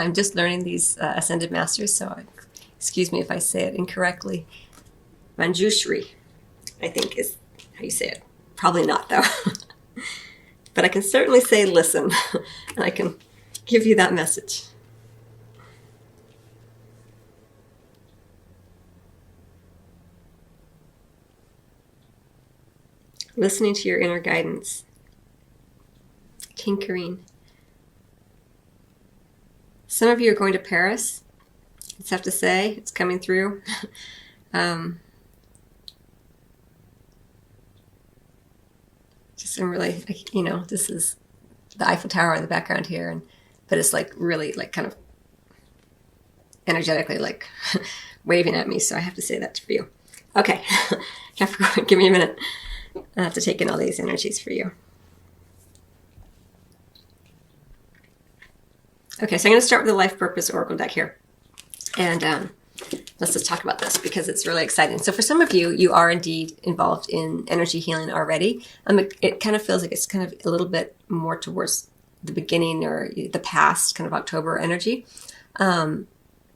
I'm just learning these Ascended Masters, so excuse me if I say it incorrectly. Manjushri, I think is how you say it. Probably not, though. But I can certainly say listen, and I can give you that message. Listening to your inner guidance. Tinkering. Some of you are going to Paris. I just have to say, it's coming through. Just I'm really, you know, this is the Eiffel Tower in the background here, but it's like really like kind of energetically like waving at me, so I have to say that to you. Okay, Capricorn, give me a minute. I have to take in all these energies for you. Okay, so I'm going to start with the Life Purpose Oracle deck here. And let's just talk about this because it's really exciting. So for some of you, you are indeed involved in energy healing already. It kind of feels like it's kind of a little bit more towards the beginning or the past, kind of October energy. And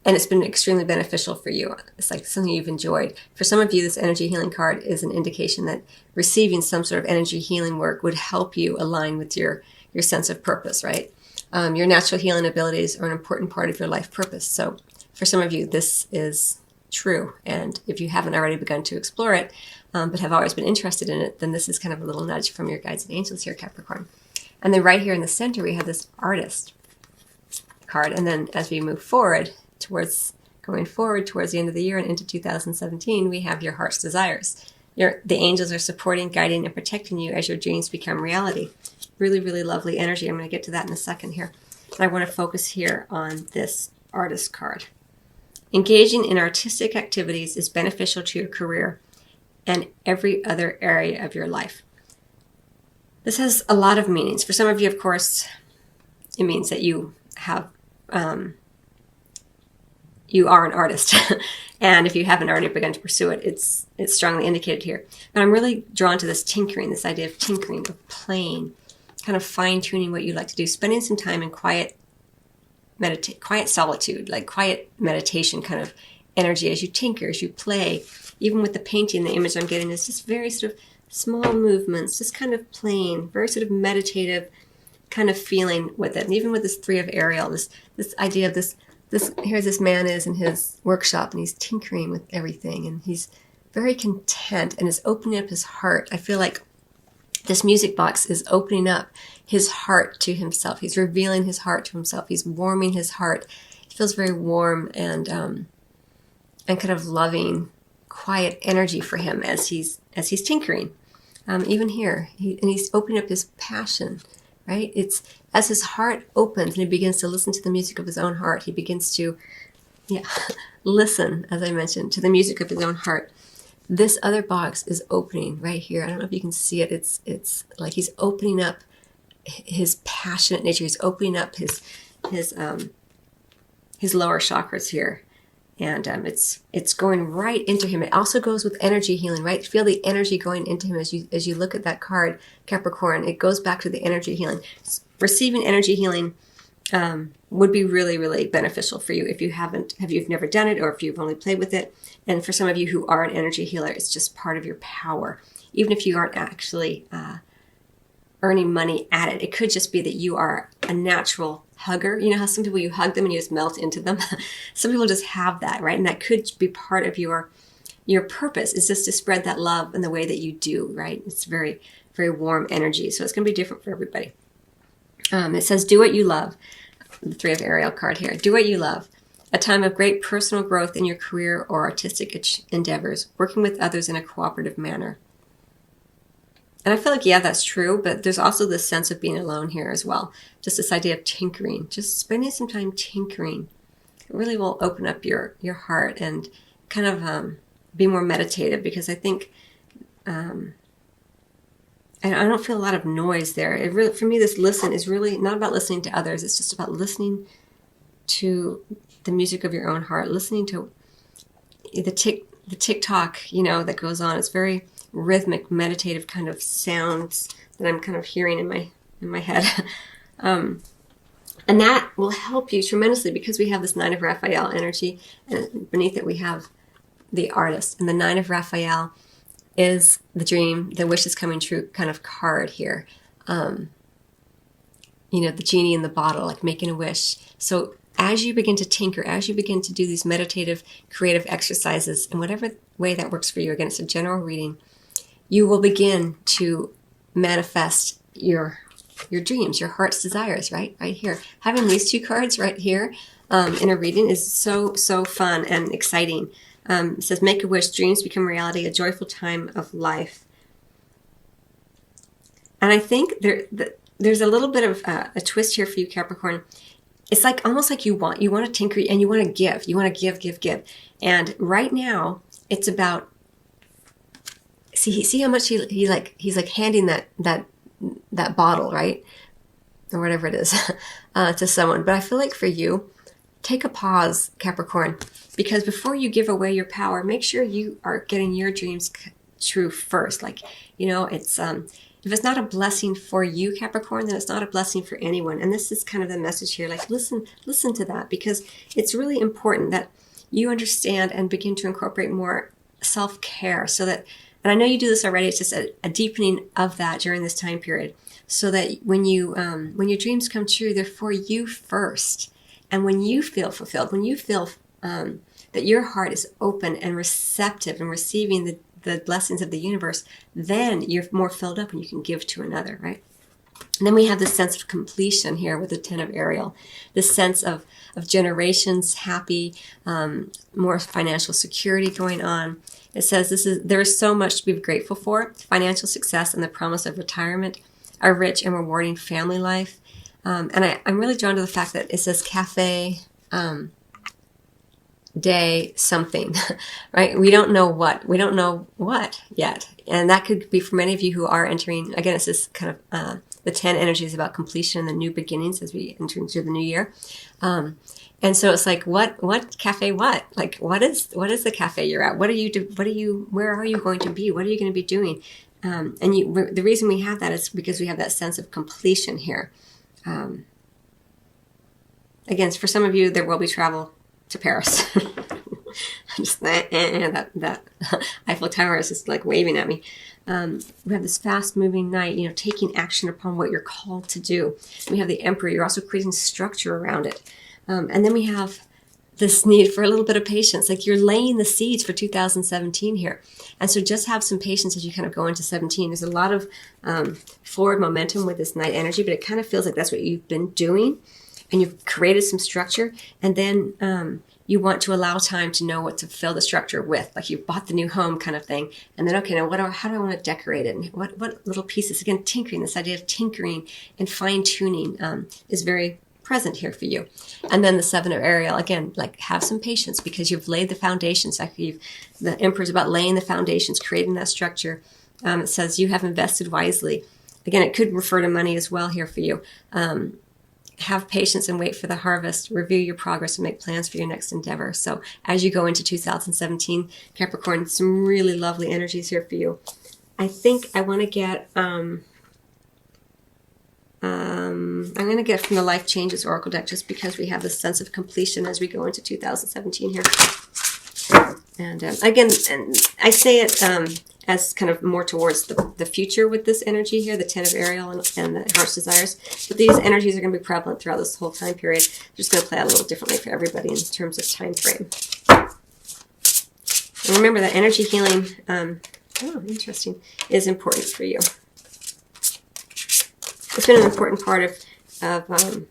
it's been extremely beneficial for you. It's like something you've enjoyed. For some of you, this energy healing card is an indication that receiving some sort of energy healing work would help you align with your sense of purpose, right? Your natural healing abilities are an important part of your life purpose. So for some of you, this is true. And if you haven't already begun to explore it, but have always been interested in it, then this is kind of a little nudge from your guides and angels here, Capricorn. And then right here in the center, we have this Artist card. And then as we move forward, going forward towards the end of the year and into 2017, we have your heart's desires. The angels are supporting, guiding, and protecting you as your dreams become reality. Really, really lovely energy. I'm going to get to that in a second here. And I want to focus here on this Artist card. Engaging in artistic activities is beneficial to your career and every other area of your life. This has a lot of meanings. For some of you, of course, it means that you have you are an artist. And if you haven't already begun to pursue it, it's strongly indicated here. But I'm really drawn to this tinkering, this idea of tinkering, of playing, kind of fine-tuning what you like to do, spending some time in quiet solitude, like quiet meditation kind of energy as you tinker, as you play. Even with the painting, the image I'm getting is just very sort of small movements, just kind of playing, very sort of meditative kind of feeling with it. And even with this Three of Ariel, this idea of this here's this man is in his workshop and he's tinkering with everything and he's very content and is opening up his heart. I feel like this music box is opening up his heart to himself. He's revealing his heart to himself. He's warming his heart. It feels very warm and kind of loving, quiet energy for him as he's tinkering. Even here, he's opening up his passion, right? It's as his heart opens and he begins to listen to the music of his own heart. He begins to, listen, as I mentioned, to the music of his own heart. This other box is opening right here. I don't know if you can see it. It's like he's opening up his passionate nature. He's opening up his lower chakras here. And it's going right into him. It also goes with energy healing, right? Feel the energy going into him as you look at that card, Capricorn. It goes back to the energy healing. Receiving energy healing would be really, really beneficial for you if you've never done it or if you've only played with it. And for some of you who are an energy healer, it's just part of your power. Even if you aren't actually earning money at it, it could just be that you are a natural hugger. You know how some people, you hug them and you just melt into them? Some people just have that, right? And that could be part of your purpose, is just to spread that love in the way that you do, right? It's very, very warm energy. So it's going to be different for everybody. It says, do what you love. The Three of Ariel card here. Do what you love. A time of great personal growth in your career or artistic endeavors, working with others in a cooperative manner. And I feel like, yeah, that's true, but there's also this sense of being alone here as well. Just this idea of tinkering, just spending some time tinkering. It really will open up your heart and kind of be more meditative, because I think I don't feel a lot of noise there. It really, for me, this listen is really not about listening to others. It's just about listening to the music of your own heart, listening to the tick-tock, that goes on. It's very rhythmic, meditative kind of sounds that I'm kind of hearing in my head. And that will help you tremendously because we have this Nine of Raphael energy, and beneath it we have the Artist. And the Nine of Raphael is the dream, the wish is coming true kind of card here. You know, the genie in the bottle, like making a wish. So as you begin to tinker, as you begin to do these meditative, creative exercises, in whatever way that works for you, again, it's a general reading, you will begin to manifest your dreams, your heart's desires, right here. Having these two cards right here in a reading is so fun and exciting. It says, make a wish, dreams become reality, a joyful time of life. And I think there's a little bit of a twist here for you, Capricorn. It's like almost like you want to tinker and you want to give. You want to give. And right now, it's about, see how much he's like handing that bottle, right? Or whatever it is, to someone. But I feel like for you, take a pause, Capricorn, because before you give away your power, make sure you are getting your dreams true first. Like, you know, it's if it's not a blessing for you, Capricorn, then it's not a blessing for anyone. And this is kind of the message here. Like, listen to that, because it's really important that you understand and begin to incorporate more self-care, so that, and I know you do this already, it's just a deepening of that during this time period, so that when your dreams come true, they're for you first. And when you feel fulfilled, when you feel that your heart is open and receptive and receiving the blessings of the universe, then you're more filled up and you can give to another, right? And then we have this sense of completion here with the Ten of Ariel, this sense of generations happy, more financial security going on. It says there is so much to be grateful for: financial success and the promise of retirement, a rich and rewarding family life. And I'm really drawn to the fact that it says cafe day something, right? We don't know what yet. And that could be for many of you who are entering, again, it's this kind of, the 10 energy is about completion and the new beginnings as we enter into the new year. And so it's like, what cafe, what? Like, what is the cafe you're at? Where are you going to be? What are you going to be doing? And the reason we have that is because we have that sense of completion here. Again, for some of you, there will be travel to Paris. Just that Eiffel Tower is just like waving at me. We have this fast-moving night, you know, taking action upon what you're called to do. We have the Emperor. You're also creating structure around it. And then we have this need for a little bit of patience. Like, you're laying the seeds for 2017 here. And so just have some patience as you kind of go into 17. There's a lot of forward momentum with this night energy, but it kind of feels like that's what you've been doing. And you've created some structure, and then you want to allow time to know what to fill the structure with. Like, you bought the new home kind of thing, and then, okay, now how do I want to decorate it? And what little pieces? Again, tinkering, this idea of tinkering and fine-tuning is very present here for you. And then the Seven of Ariel, again, like, have some patience because you've laid the foundations. Like, the Emperor's about laying the foundations, creating that structure. It says you have invested wisely. Again, it could refer to money as well here for you. Have patience and wait for the harvest. Review your progress and make plans for your next endeavor. So as you go into 2017, Capricorn, some really lovely energies here for you. I think I want to get, I'm going to get from the Life Changes Oracle deck, just because we have this sense of completion as we go into 2017 here. And again, and I say it as kind of more towards the future with this energy here, the Ten of Ariel and the Heart's Desires. But these energies are going to be prevalent throughout this whole time period. They're just going to play out a little differently for everybody in terms of time frame. And remember that energy healing, interesting, is important for you. It's been an important part of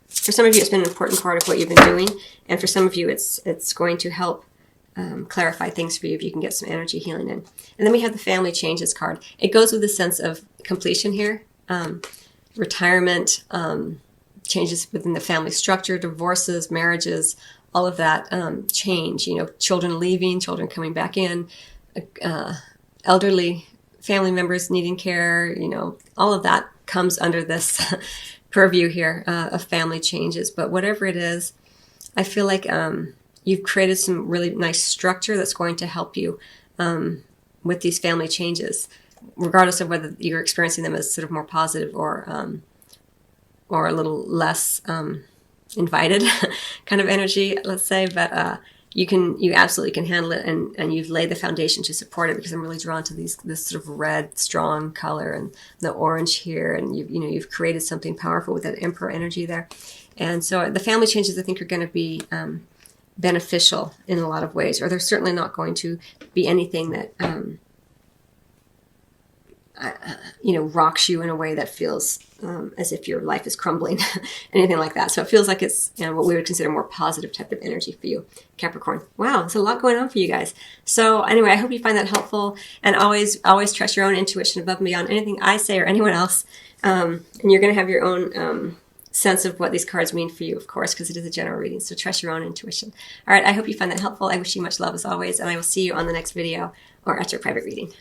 for some of you, it's been an important part of what you've been doing. And for some of you, it's going to help clarify things for you if you can get some energy healing in. And then we have the Family Changes card. It goes with a sense of completion here, retirement, changes within the family structure, divorces, marriages, all of that change. You know, children leaving, children coming back in, elderly family members needing care. You know, all of that comes under this purview here of family changes. But whatever it is, I feel like you've created some really nice structure that's going to help you with these family changes, regardless of whether you're experiencing them as sort of more positive or a little less invited kind of energy, let's say, but you absolutely can handle it, and you've laid the foundation to support it, because I'm really drawn to this sort of red, strong color and the orange here, and you've created something powerful with that Emperor energy there. And so the family changes, I think, are going to be beneficial in a lot of ways, or they're certainly not going to be anything that rocks you in a way that feels as if your life is crumbling, anything like that. So it feels like it's what we would consider more positive type of energy for you, Capricorn. Wow, there's a lot going on for you guys. So anyway, I hope you find that helpful, and always trust your own intuition above and beyond anything I say or anyone else. And you're going to have your own sense of what these cards mean for you, of course, because it is a general reading. So trust your own intuition. All right, I hope you find that helpful. I wish you much love as always, and I will see you on the next video or at your private reading.